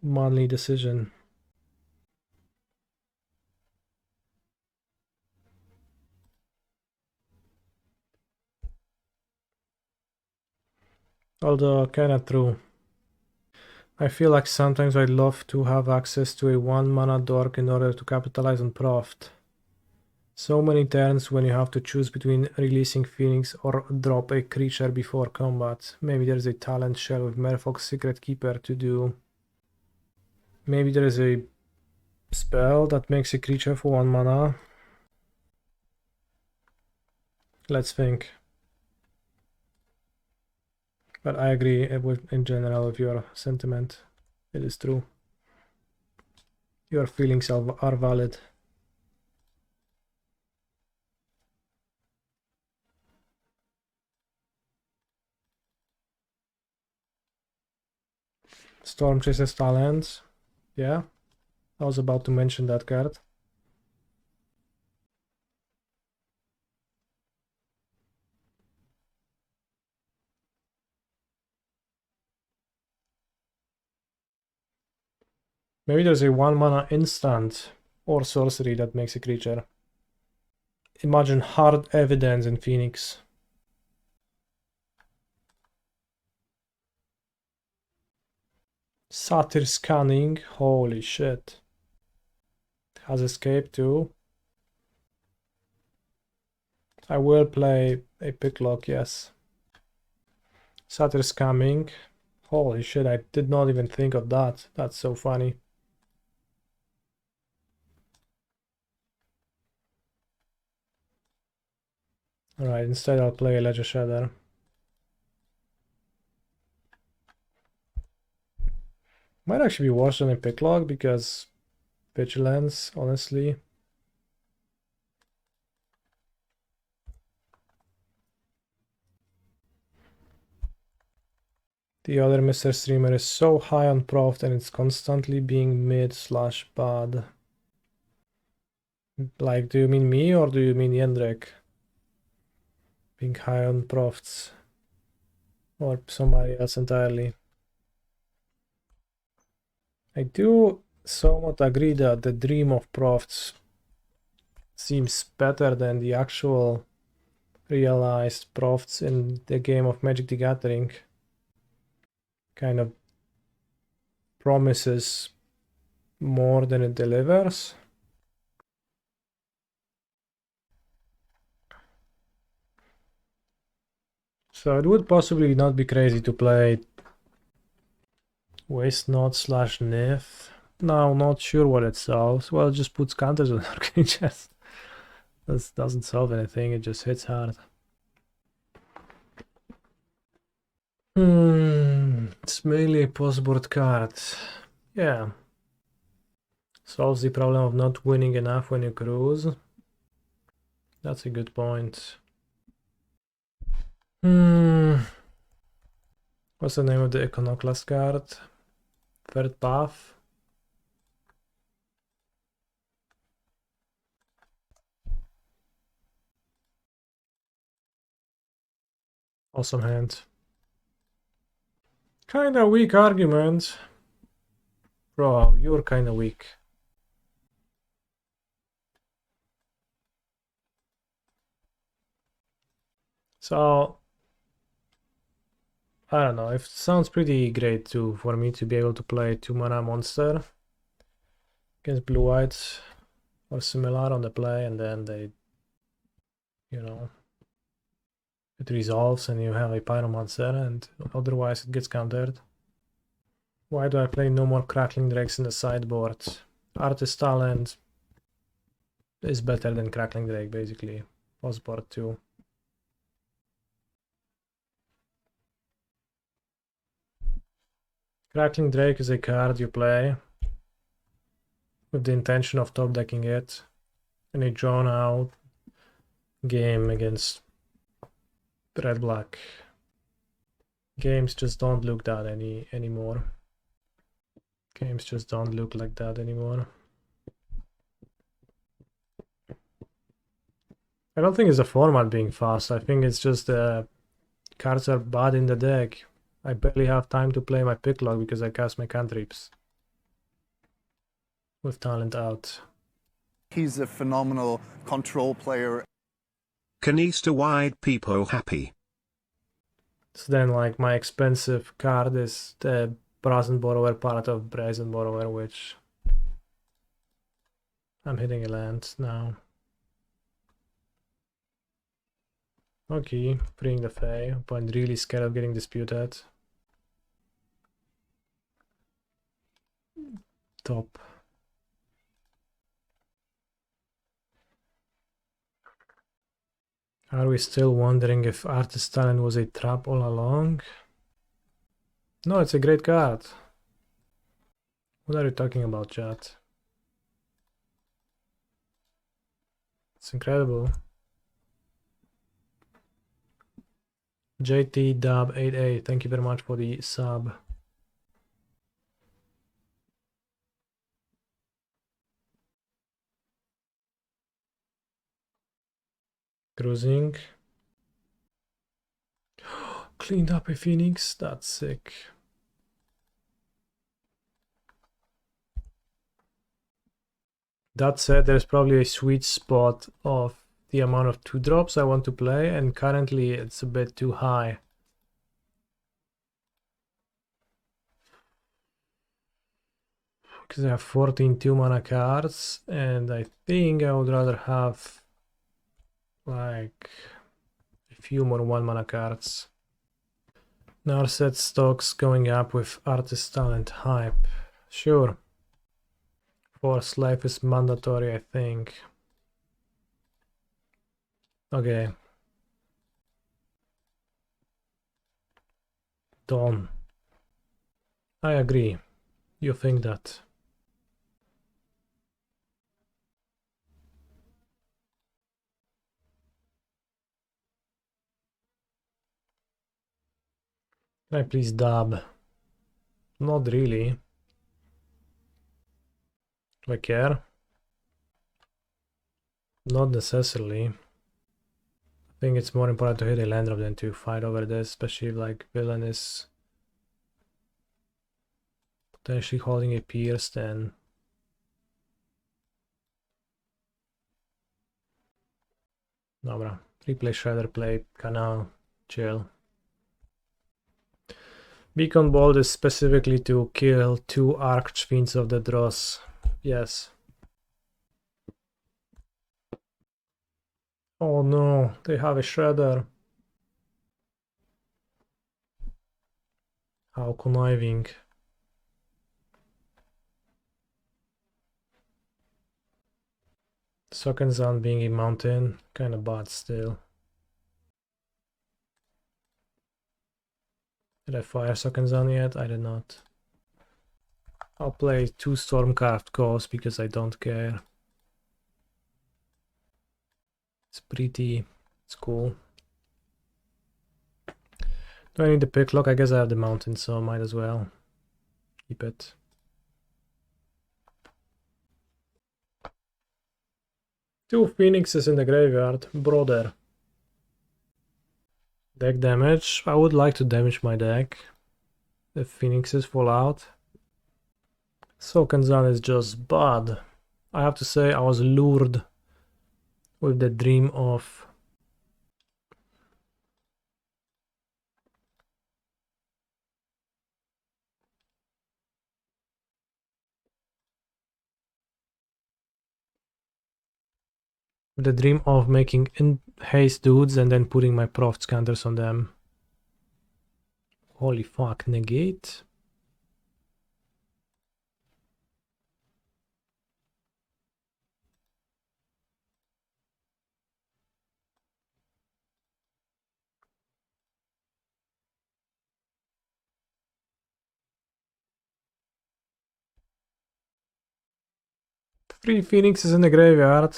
manly decision. Although kinda true. I feel like sometimes I'd love to have access to a 1 mana dork in order to capitalize on Proft. So many turns when you have to choose between releasing Phoenix or drop a creature before combat. Maybe there's a talent shell with Merfolk's Secret Keeper to do. Maybe there is a spell that makes a creature for 1 mana. Let's think. But I agree in general with your sentiment. It is true. Your feelings are valid. Storm Chaser's talents. Yeah, I was about to mention that card. Maybe there's a 1 mana instant or sorcery that makes a creature. Imagine hard evidence in Phoenix. Satyr scanning, holy shit. Has escape too. I will play a Picklock, yes. Satyr scamming. Holy shit, I did not even think of that. That's so funny. Alright, instead I'll play a Ledger Shredder. Might actually be worse than a Picklock because Vigilance, honestly. The other Mr. Streamer is so high on Proft and it's constantly being mid/bad. Like, do you mean me or do you mean Jendrik? Being high on Profts. Or somebody else entirely. I do somewhat agree that the dream of Profts seems better than the actual realized Profts in the game of Magic the Gathering. Kind of promises more than it delivers. So it would possibly not be crazy to play Waste Not / Nif. Now, not sure what it solves. Well, it just puts counters on our creatures. That doesn't solve anything, it just hits hard. It's mainly a post-board card. Yeah. Solves the problem of not winning enough when you cruise. That's a good point. What's the name of the Iconoclast card? Third Path? Awesome hand. Kinda weak argument. Bro, you're kinda weak. So, I don't know, it sounds pretty great too for me to be able to play 2 mana monster against blue whites or similar on the play, and then they, you know, it resolves and you have a Pyromancer and otherwise it gets countered. Why do I play no more Crackling Drakes in the sideboard? Artist Talent is better than Crackling Drake basically. Postboard too. Crackling Drake is a card you play with the intention of top decking it in a drawn out game against Red black. Games just don't look that anymore. Games just don't look like that anymore. I don't think it's the format being fast. I think it's just the cards are bad in the deck. I barely have time to play my Picklock because I cast my cantrips with talent out. He's a phenomenal control player. Kanister wide peepo happy. So then like my expensive card is the Brazen Borrower part of Brazen Borrower, which I'm hitting a land now. Okay, freeing the Fae, but I'm really scared of getting disputed. Top. Are we still wondering if Artist Talent was a trap all along? No, it's a great card. What are you talking about, chat? It's incredible. JT Dub 88, thank you very much for the sub. Cruising. Cleaned up a Phoenix, that's sick. That said, there's probably a sweet spot of the amount of 2-drops I want to play, and currently it's a bit too high. Because I have 14 2-mana cards, and I think I would rather have like a few more 1-mana cards. Narset stocks going up with Artist Talent hype. Sure. Force life is mandatory, I think. Okay. Done. I agree. You think that. Can I please dab? Not really. Do I care? Not necessarily. I think it's more important to hit a land drop than to fight over this, especially if like villain is potentially holding a pierce, then no bro. Replay Shredder, play Canal, chill. Beacon Bolt is specifically to kill 2 Archfiends of the Dross. Yes. Oh no, they have a Shredder. How conniving. Sokenzan being a mountain, kinda bad still. Did I fire Sokenzan yet? I did not. I'll play 2 Stormcarved Coast because I don't care. It's pretty, it's cool. Do I need the Picklock? I guess I have the mountain, so I might as well keep it. Two Phoenixes in the graveyard, brother. Deck damage. I would like to damage my deck if Phoenixes fall out. Sokenzan is just bad. I have to say I was lured with the dream of making in haste dudes and then putting my Proft counters on them. Holy fuck, negate. Three Phoenixes in the graveyard.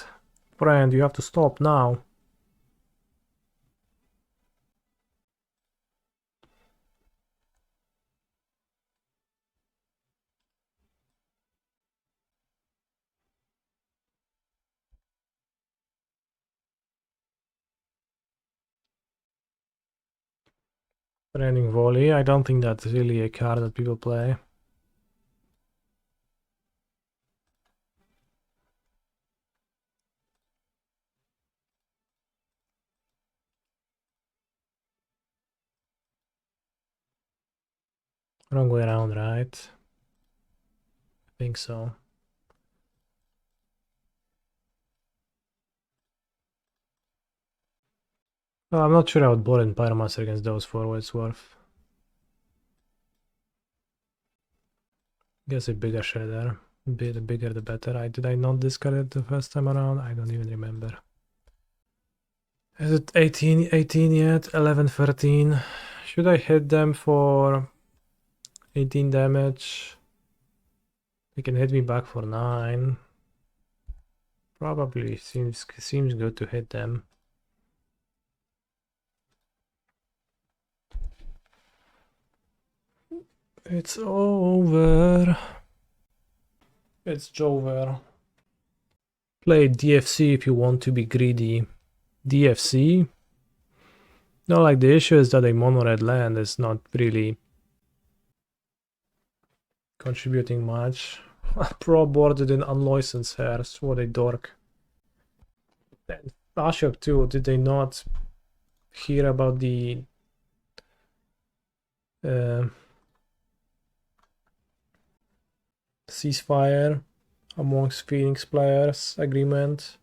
Friend, you have to stop now. Training volley. I don't think that's really a card that people play. Wrong way around, right? I think so. Well, I'm not sure I would board in Pyromancer against those for what it's worth. Guess a bigger shredder. The bigger the better. Did I not discard it the first time around? I don't even remember. Is it 18 yet? 11, 13. Should I hit them for 18 damage? They can hit me back for 9. Probably seems good to hit them. It's over. It's over. Play DFC if you want to be greedy. DFC? No, like the issue is that a mono red land is not really contributing much. Pro boarded in unlicensed hairs. What a dork. And Ashok too, did they not hear about the ceasefire amongst Phoenix players agreement?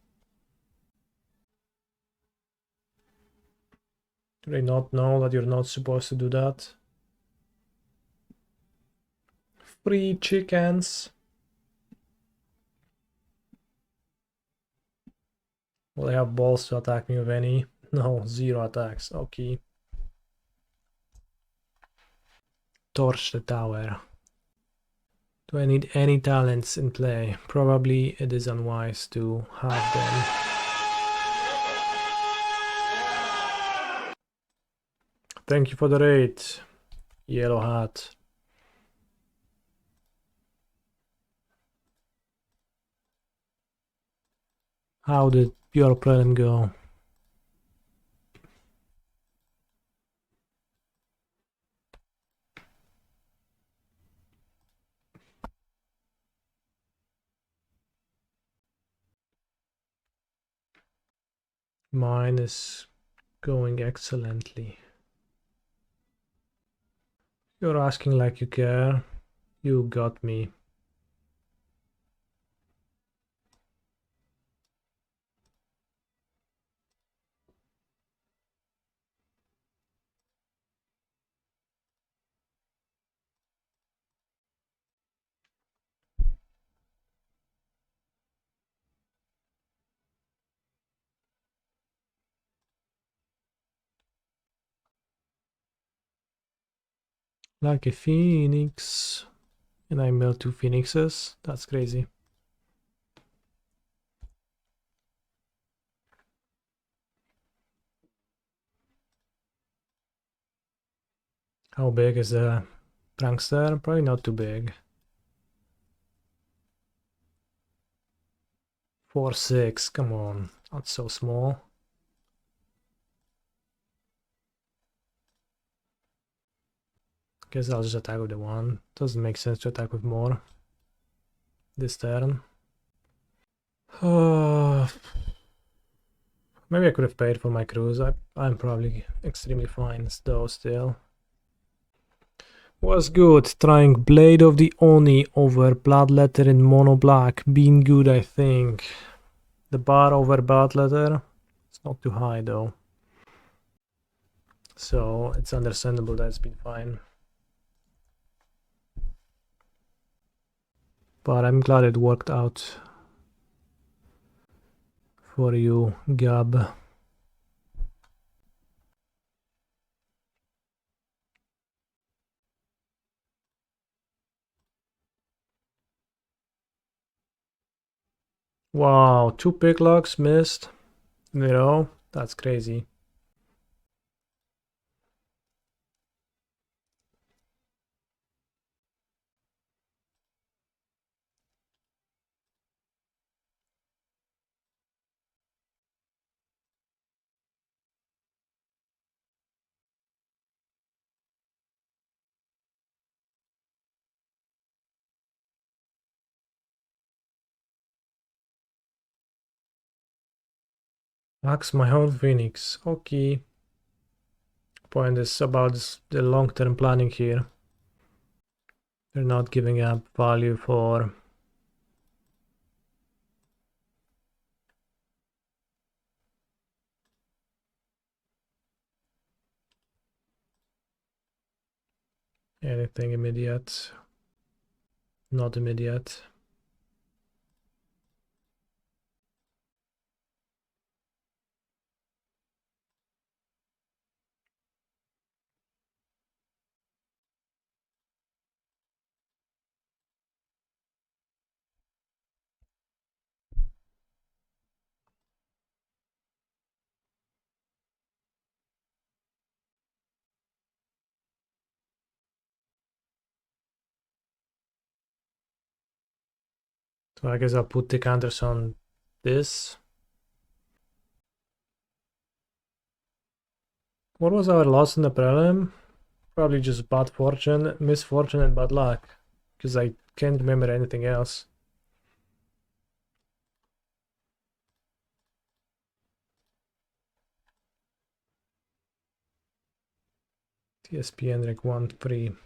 Do they not know that you're not supposed to do that? Free chickens. Will they have balls to attack me with any? No, 0 attacks. Okay. Torch the tower. Do I need any talents in play? Probably it is unwise to have them. Thank you for the raid, Yellow Hat. How did your prelim go? Mine is going excellently. You're asking like you care. You got me. Like a phoenix. And I mill 2 phoenixes. That's crazy. How big is the prankster? Probably not too big. 4-6, come on, not so small. Guess I'll just attack with the 1. Doesn't make sense to attack with more this turn. Maybe I could have paid for my cruise. I'm probably extremely fine though still. Was good. Trying Blade of the Oni over Bloodletter in mono black. Been good, I think. The bar over Bloodletter. It's not too high though. So it's understandable that it's been fine. But I'm glad it worked out for you, Gab. Wow, 2 picklocks missed. That's crazy. Axe my own Phoenix. Okay. Point is about the long-term planning here. They're not giving up value for anything immediate. Not immediate. So I guess I'll put the counters on this. What was our loss in the prelim? Probably just bad fortune, misfortune, and bad luck. Because I can't remember anything else. TSP Enric 1-3.